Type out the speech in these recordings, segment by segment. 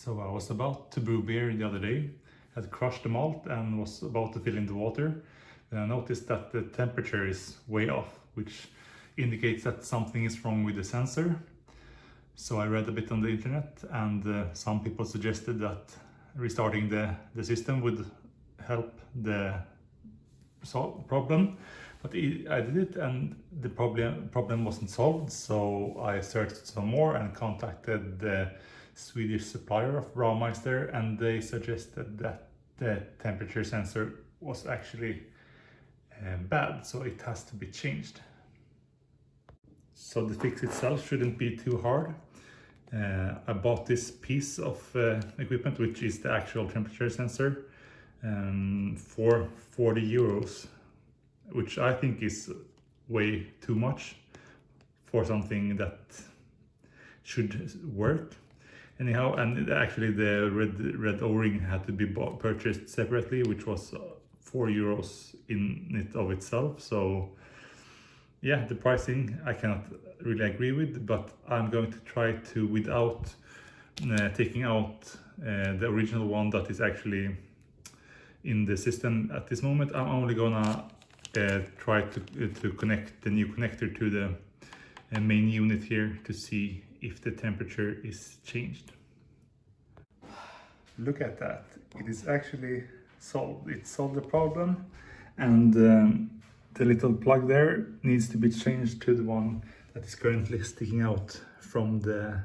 So I was about to brew beer the other day, had crushed the malt and was about to fill in the water. Then I noticed that the temperature is way off, which indicates that something is wrong with the sensor. So I read a bit on the internet, and some people suggested that restarting the system would help the problem. But I did it and the problem wasn't solved, so I searched some more and contacted the Swedish supplier of Braumeister, and they suggested that the temperature sensor was actually bad, so it has to be changed. So the fix itself shouldn't be too hard. I bought this piece of equipment, which is the actual temperature sensor, for 40 euros, which I think is way too much for something that should work. Anyhow, and actually the red O-ring had to be purchased separately, which was 4 euros in it of itself. So yeah, the pricing I cannot really agree with, but I'm going to try to, without taking out the original one that is actually in the system at this moment, I'm only gonna try to connect the new connector to the main unit here to see if the temperature is changed. Look at that, it is actually solved. It solved the problem, and the little plug there needs to be changed to the one that is currently sticking out from the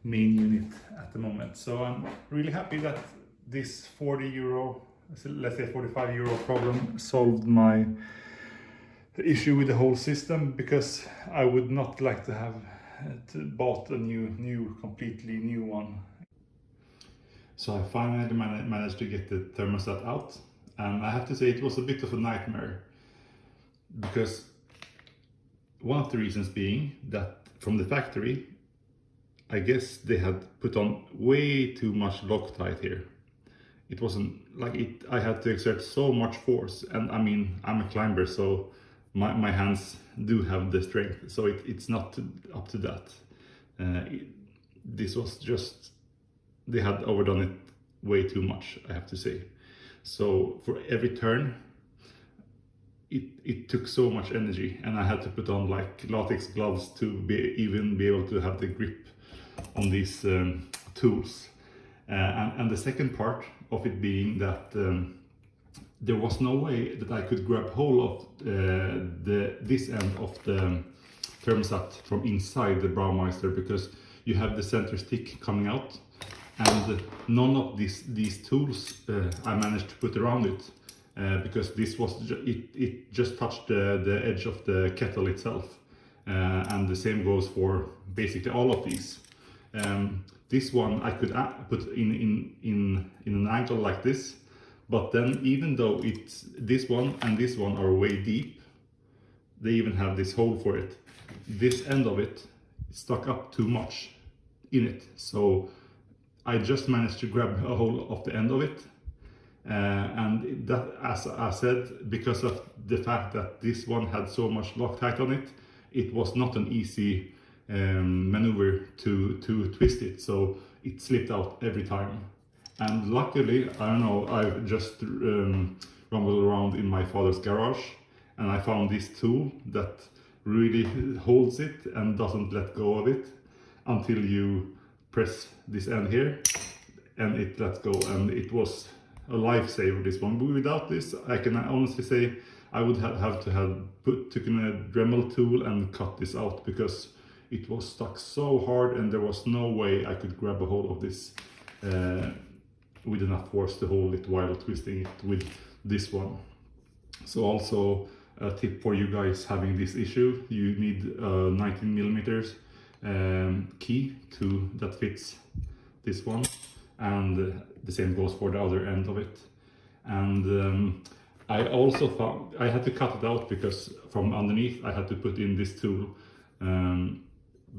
main unit at the moment. So I'm really happy that this 40 euro, let's say 45 euro problem solved my issue with the whole system, because I would not like to have bought a completely new one. So I finally managed to get the thermostat out, and I have to say it was a bit of a nightmare, because one of the reasons being that from the factory, I guess they had put on way too much Loctite here. It wasn't like it, I had to exert so much force, and I mean, I'm a climber, so my hands do have the strength, so it's not up to that. This was just, they had overdone it way too much, I have to say. So for every turn, it took so much energy, and I had to put on like latex gloves to even be able to have the grip on these tools. And the second part of it being that there was no way that I could grab hold of this end of the thermostat from inside the Braumeister, because you have the center stick coming out, and none of these tools I managed to put around it, because this was it just touched the edge of the kettle itself, and the same goes for basically all of these. This one I could put in an angle like this, but then even though this one and this one are way deep, they even have this hole for it. This end of it stuck up too much in it, so I just managed to grab a hold of the end of it, and that, as I said, because of the fact that this one had so much Loctite on it, it was not an easy maneuver to twist it, so it slipped out every time. And luckily, I don't know, I've just rumbled around in my father's garage, and I found this tool that really holds it and doesn't let go of it until you press this end here, and it lets go, and it was a lifesaver, this one. But without this, I can honestly say I would have taken a Dremel tool and cut this out, because it was stuck so hard, and there was no way I could grab a hold of this with enough force to hold it while twisting it with this one. So also a tip for you guys having this issue: you need a 19 millimeters key that fits this one, and the same goes for the other end of it. And I also found I had to cut it out, because from underneath I had to put in this tool.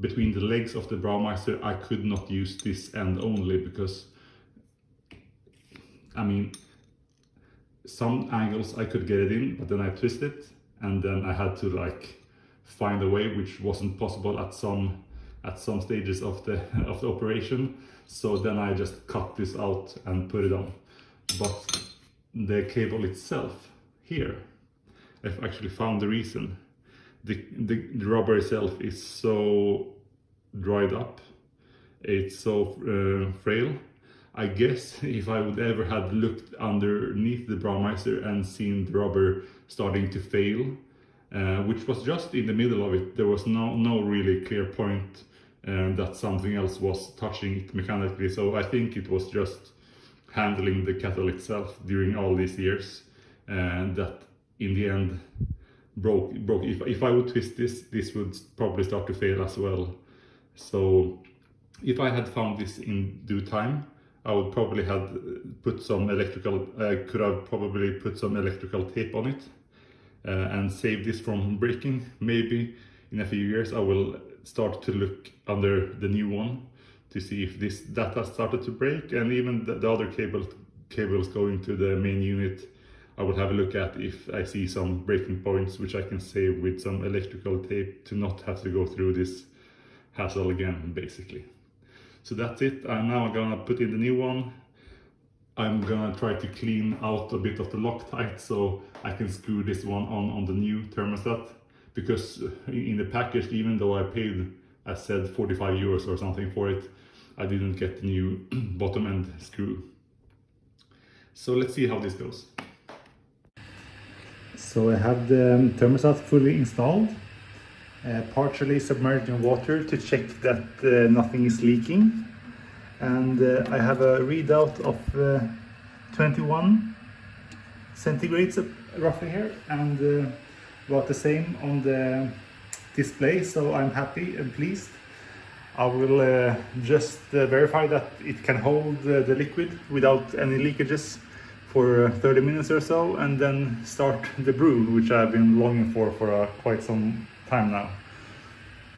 Between the legs of the Braumeister, I could not use this end only, because I mean, some angles I could get it in, but then I twist it, and then I had to like find a way, which wasn't possible at some at some stages of the operation. So then I just cut this out and put it on. But the cable itself here, I've actually found the reason. The rubber itself is so dried up, it's so frail. I guess if I would ever had looked underneath the Braumeister and seen the rubber starting to fail, which was just in the middle of it, there was no really clear point that something else was touching it mechanically. So I think it was just handling the kettle itself during all these years, and that in the end broke. If I would twist this would probably start to fail as well. So if I had found this in due time, I would probably have put some electrical, could have probably put some electrical tape on it and save this from breaking. Maybe in a few years I will start to look under the new one to see if that has started to break, and even the other cables going to the main unit, I will have a look at if I see some breaking points, which I can save with some electrical tape to not have to go through this hassle again, basically. So that's it. Now I'm gonna put in the new one. I'm gonna try to clean out a bit of the Loctite so I can screw this one on the new thermostat, because in the package, even though I paid, I said 45 euros or something for it, I didn't get the new bottom end screw. So let's see how this goes. So I have the thermostat fully installed, partially submerged in water to check that nothing is leaking, and I have a readout of 21 centigrades roughly here, and about the same on the display, so I'm happy and pleased. I will just verify that it can hold the liquid without any leakages for 30 minutes or so, and then start the brew, which I've been longing for quite some time now.